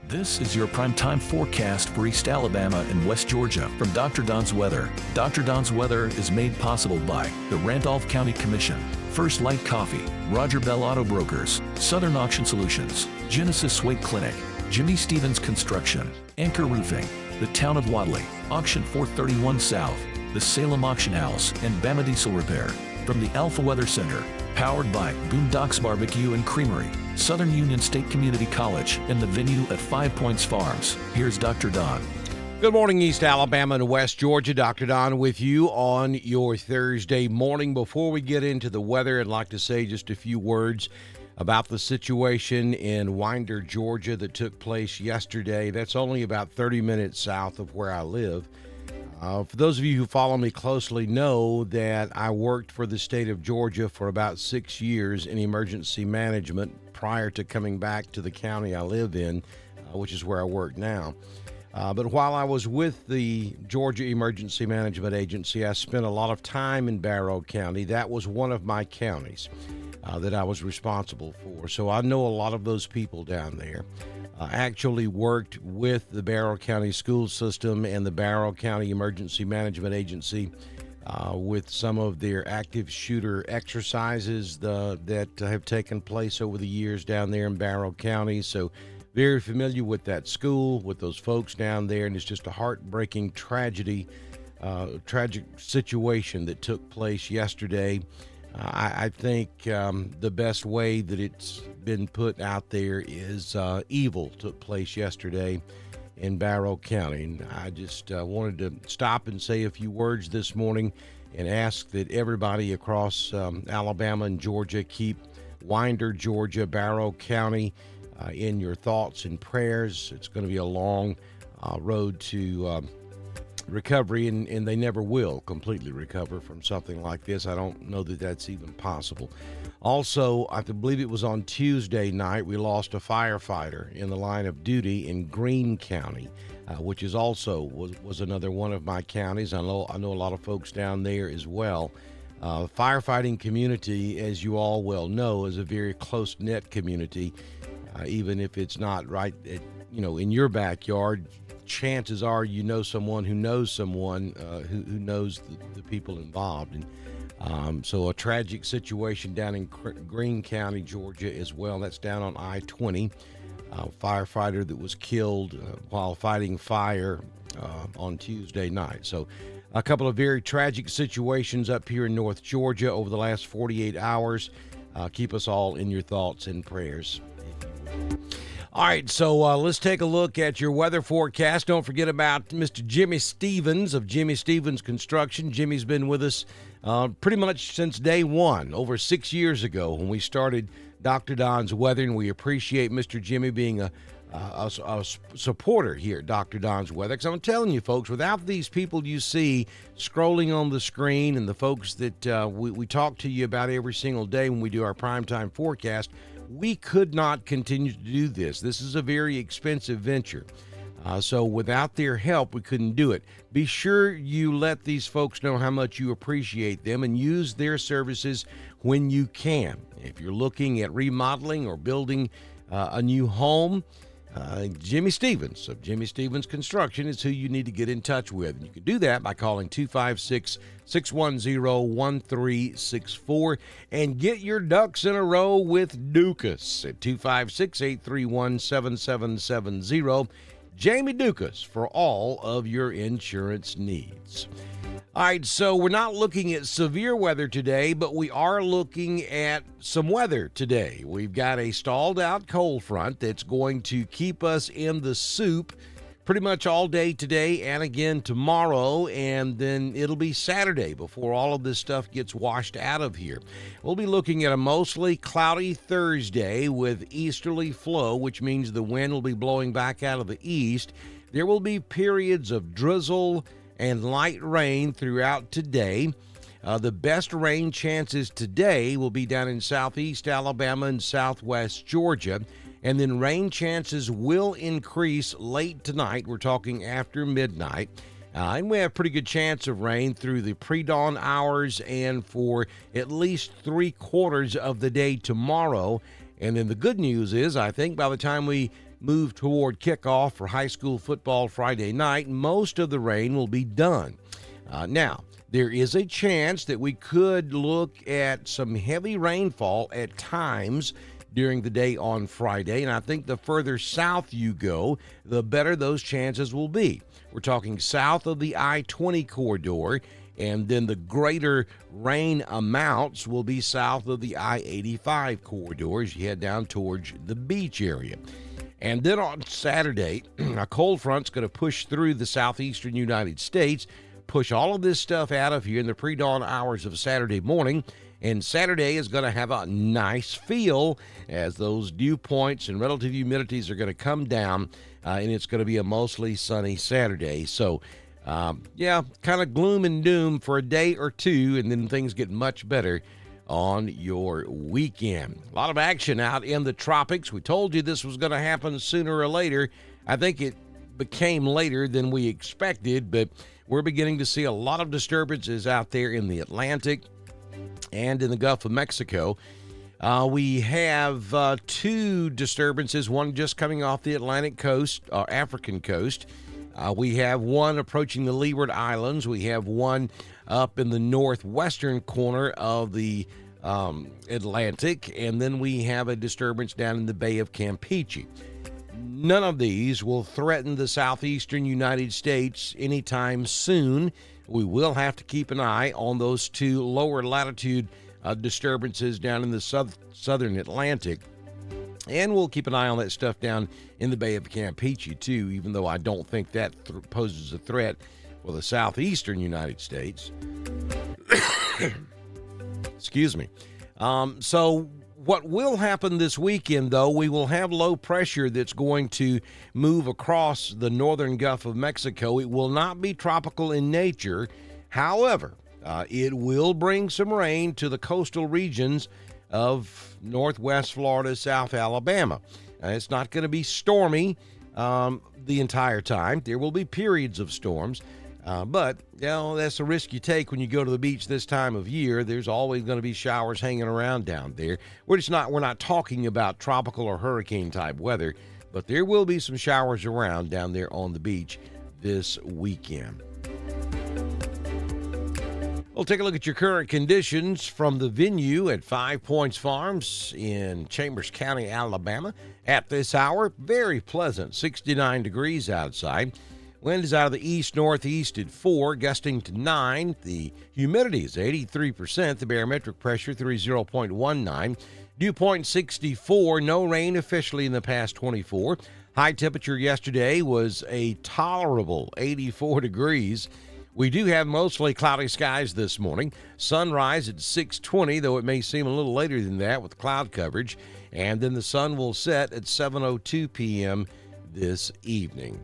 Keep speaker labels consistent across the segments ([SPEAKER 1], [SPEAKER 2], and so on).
[SPEAKER 1] This is your primetime forecast for East Alabama and West Georgia from Dr. Don's Weather. Dr. Don's Weather is made possible by the Randolph County Commission, First Light Coffee, Roger Bell Auto Brokers, Southern Auction Solutions, Genesis Weight Clinic, Jimmy Stevens Construction, Anchor Roofing, the Town of Wadley, Auction 431 South, the Salem Auction House, and Bama Diesel Repair. From the Alpha Weather Center, powered by Boondocks Barbecue and Creamery, Southern Union State Community College, and the venue at 5 Points Farms. Here's Dr. Don.
[SPEAKER 2] Good morning, East Alabama and West Georgia. Dr. Don with you on your Thursday morning. Before we get into the weather, I'd like to say just a few words about the situation in Winder, Georgia that took place yesterday. That's only about 30 minutes south of where I live. For those of you who follow me closely know that I worked for the state of Georgia for about 6 years in emergency management prior to coming back to the county I live in, which is where I work now. But while I was with the Georgia Emergency Management Agency, I spent a lot of time in Barrow County. That was one of my counties that I was responsible for. So I know a lot of those people down there. Actually worked with the Barrow County School System and the Barrow County Emergency Management Agency with some of their active shooter exercises that have taken place over the years down there in Barrow County. So very familiar with that school, with those folks down there, and it's just a heartbreaking tragic situation that took place yesterday. I think the best way that it's been put out there is evil took place yesterday in Barrow County. And I just wanted to stop and say a few words this morning and ask that everybody across Alabama and Georgia keep Winder, Georgia, Barrow County in your thoughts and prayers. It's going to be a long road to recovery, and they never will completely recover from something like this. I don't know that that's even possible. Also, I believe it was on Tuesday night, we lost a firefighter in the line of duty in Greene County, which is also was another one of my counties. I know a lot of folks down there as well. Firefighting community, as you all well know, is a very close-knit community. Even if it's not right in your backyard, chances are you know someone who knows someone who knows the people involved. And so a tragic situation down in Greene County, Georgia as well. That's down on I-20. Firefighter that was killed while fighting fire on Tuesday night. So a couple of very tragic situations up here in North Georgia over the last 48 hours. Keep us all in your thoughts and prayers. All right, so let's take a look at your weather forecast. Don't forget about Mr. Jimmy Stevens of Jimmy Stevens Construction. Jimmy's been with us pretty much since day one, over 6 years ago when we started Dr. Don's Weather, and we appreciate Mr. Jimmy being a supporter here at Dr. Don's Weather. Because I'm telling you, folks, without these people you see scrolling on the screen and the folks that we talk to you about every single day when we do our primetime forecast, we could not continue to do this. This is a very expensive venture. So without their help, we couldn't do it. Be sure you let these folks know how much you appreciate them and use their services when you can. If you're looking at remodeling or building a new home, Jimmy Stevens of Jimmy Stevens Construction is who you need to get in touch with. And you can do that by calling 256-610-1364 and get your ducks in a row with Dukas at 256-831-7770. Jamie Dukas for all of your insurance needs. All right, so we're not looking at severe weather today, but we are looking at some weather today. We've got a stalled out cold front that's going to keep us in the soup pretty much all day today and again tomorrow, and then it'll be Saturday before all of this stuff gets washed out of here. We'll be looking at a mostly cloudy Thursday with easterly flow, which means the wind will be blowing back out of the east. There will be periods of drizzle and light rain throughout today. The best rain chances today will be down in southeast Alabama and southwest Georgia. And then rain chances will increase late tonight. We're talking after midnight. And we have a pretty good chance of rain through the pre-dawn hours and for at least 3/4 of the day tomorrow. And then the good news is, I think by the time we move toward kickoff for high school football Friday night, most of the rain will be done. Now, there is a chance that we could look at some heavy rainfall at times during the day on Friday, and I think the further south you go, the better those chances will be. We're talking south of the I-20 corridor, and then the greater rain amounts will be south of the I-85 corridor as you head down towards the beach area. And then on Saturday, a cold front's going to push through the southeastern United States, push all of this stuff out of here in the pre-dawn hours of Saturday morning. And Saturday is going to have a nice feel as those dew points and relative humidities are going to come down, and it's going to be a mostly sunny Saturday. So, kind of gloom and doom for a day or two, and then things get much better on your weekend. A lot of action out in the tropics. We told you this was going to happen sooner or later. I think it became later than we expected, but we're beginning to see a lot of disturbances out there in the Atlantic and in the Gulf of Mexico. We have two disturbances, one just coming off the Atlantic coast, African coast. We have one approaching the Leeward Islands. We have one up in the northwestern corner of the Atlantic, and then we have a disturbance down in the Bay of Campeche. None of these will threaten the southeastern United States anytime soon. We will have to keep an eye on those two lower latitude disturbances down in the southern Atlantic. And we'll keep an eye on that stuff down in the Bay of Campeche, too, even though I don't think that poses a threat for the southeastern United States. Excuse me. So what will happen this weekend, though, we will have low pressure that's going to move across the northern Gulf of Mexico. It will not be tropical in nature. However, it will bring some rain to the coastal regions of northwest Florida, South Alabama. It's not going to be stormy the entire time. There will be periods of storms, but that's the risk you take when you go to the beach this time of year. There's always going to be showers hanging around down there. We're not talking about tropical or hurricane type weather, but there will be some showers around down there on the beach this weekend. We'll take a look at your current conditions from the venue at 5 Points Farms in Chambers County, Alabama. At this hour, very pleasant, 69 degrees outside. Wind is out of the east-northeast at 4, gusting to 9. The humidity is 83%. The barometric pressure, 30.19. Dew point 64. No rain officially in the past 24. High temperature yesterday was a tolerable 84 degrees. We do have mostly cloudy skies this morning. Sunrise at 6:20, though it may seem a little later than that with cloud coverage. And then the sun will set at 7:02 p.m. this evening.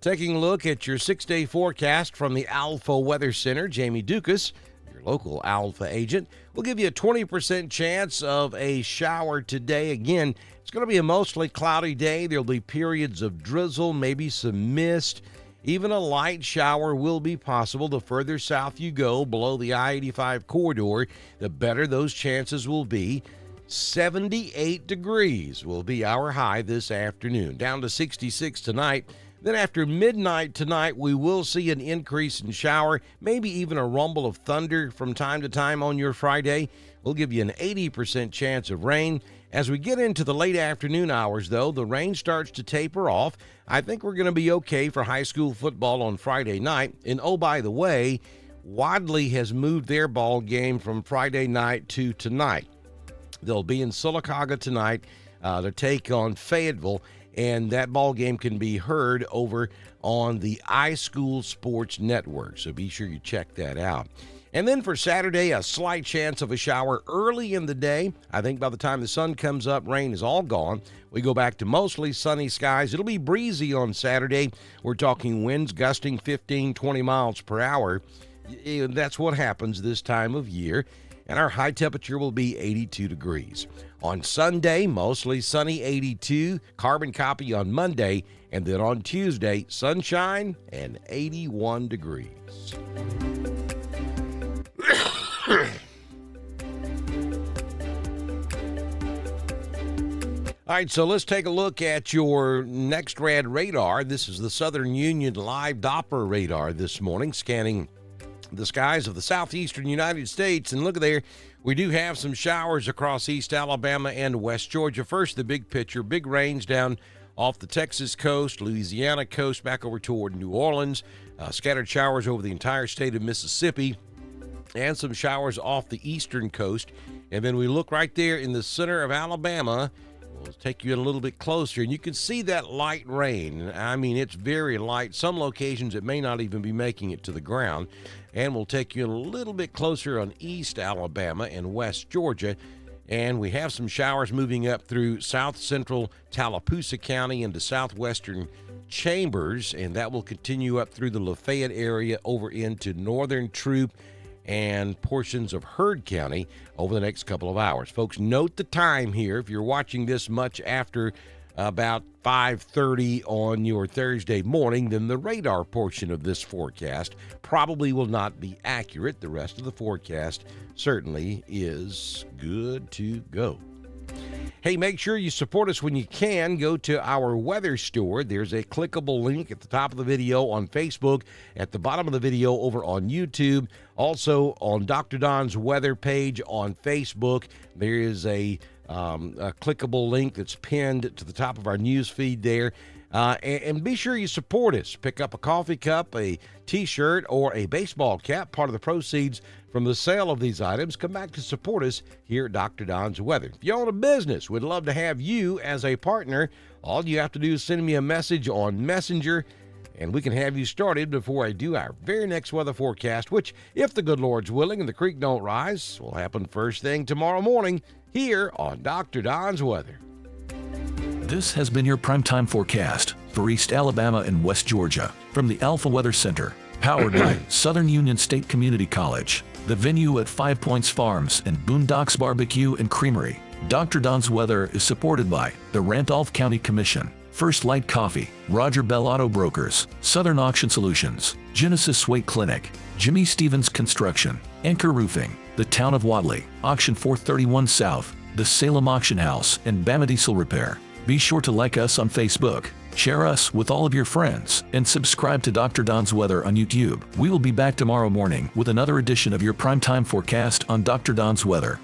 [SPEAKER 2] Taking a look at your 6-day forecast from the Alpha Weather Center, Jamie Dukas, your local Alpha agent, will give you a 20% chance of a shower today. Again, it's going to be a mostly cloudy day. There'll be periods of drizzle, maybe some mist. Even a light shower will be possible. The further south you go, below the I-85 corridor, the better those chances will be. 78 degrees will be our high this afternoon, down to 66 tonight. Then after midnight tonight, we will see an increase in shower, maybe even a rumble of thunder from time to time on your Friday. We'll give you an 80% chance of rain. As we get into the late afternoon hours, though, the rain starts to taper off. I think we're going to be okay for high school football on Friday night. And oh, by the way, Wadley has moved their ball game from Friday night to tonight. They'll be in Sylacauga tonight to take on Fayetteville, and that ball game can be heard over on the iSchool Sports Network. So be sure you check that out. And then for Saturday, a slight chance of a shower early in the day. I think by the time the sun comes up, rain is all gone. We go back to mostly sunny skies. It'll be breezy on Saturday. We're talking winds gusting 15, 20 miles per hour. That's what happens this time of year. And our high temperature will be 82 degrees. On Sunday, mostly sunny, 82. Carbon copy on Monday. And then on Tuesday, sunshine and 81 degrees. All right, so let's take a look at your next rad radar. This is the Southern Union Live Doppler radar this morning, scanning the skies of the southeastern United States. And look there, we do have some showers across East Alabama and West Georgia. First, the big picture, big rains down off the Texas coast, Louisiana coast, back over toward New Orleans. Scattered showers over the entire state of Mississippi, and some showers off the eastern coast. And then we look right there in the center of Alabama. We'll take you in a little bit closer, and you can see that light rain. I mean, it's very light. Some locations it may not even be making it to the ground. And we'll take you in a little bit closer on East Alabama and West Georgia. And we have some showers moving up through south central Tallapoosa County into southwestern Chambers, and that will continue up through the Lafayette area over into northern Troup and portions of Heard County over the next couple of hours. Folks, note the time here. If you're watching this much after about 5:30 on your Thursday morning, then the radar portion of this forecast probably will not be accurate. The rest of the forecast certainly is good to go. Hey, make sure you support us when you can. Go to our weather store. There's a clickable link at the top of the video on Facebook, at the bottom of the video over on YouTube. Also on Dr. Don's weather page on Facebook, there is a clickable link that's pinned to the top of our news feed there. And be sure you support us. Pick up a coffee cup, a t-shirt, or a baseball cap. Part of the proceeds from the sale of these items come back to support us here at Dr. Don's Weather. If you own a business, we'd love to have you as a partner. All you have to do is send me a message on Messenger, and we can have you started before I do our very next weather forecast, which, if the good Lord's willing and the creek don't rise, will happen first thing tomorrow morning here on Dr. Don's Weather.
[SPEAKER 1] This has been your primetime forecast for East Alabama and West Georgia from the Alpha Weather Center, powered by Southern Union State Community College, the venue at 5 Points Farms and Boondocks Barbecue and Creamery. Dr. Don's Weather is supported by the Randolph County Commission, First Light Coffee, Roger Bell Auto Brokers, Southern Auction Solutions, Genesis Weight Clinic, Jimmy Stevens Construction, Anchor Roofing, the Town of Wadley, Auction 431 South, the Salem Auction House, and Bama Diesel Repair. Be sure to like us on Facebook, share us with all of your friends, and subscribe to Dr. Don's Weather on YouTube. We will be back tomorrow morning with another edition of your primetime forecast on Dr. Don's Weather.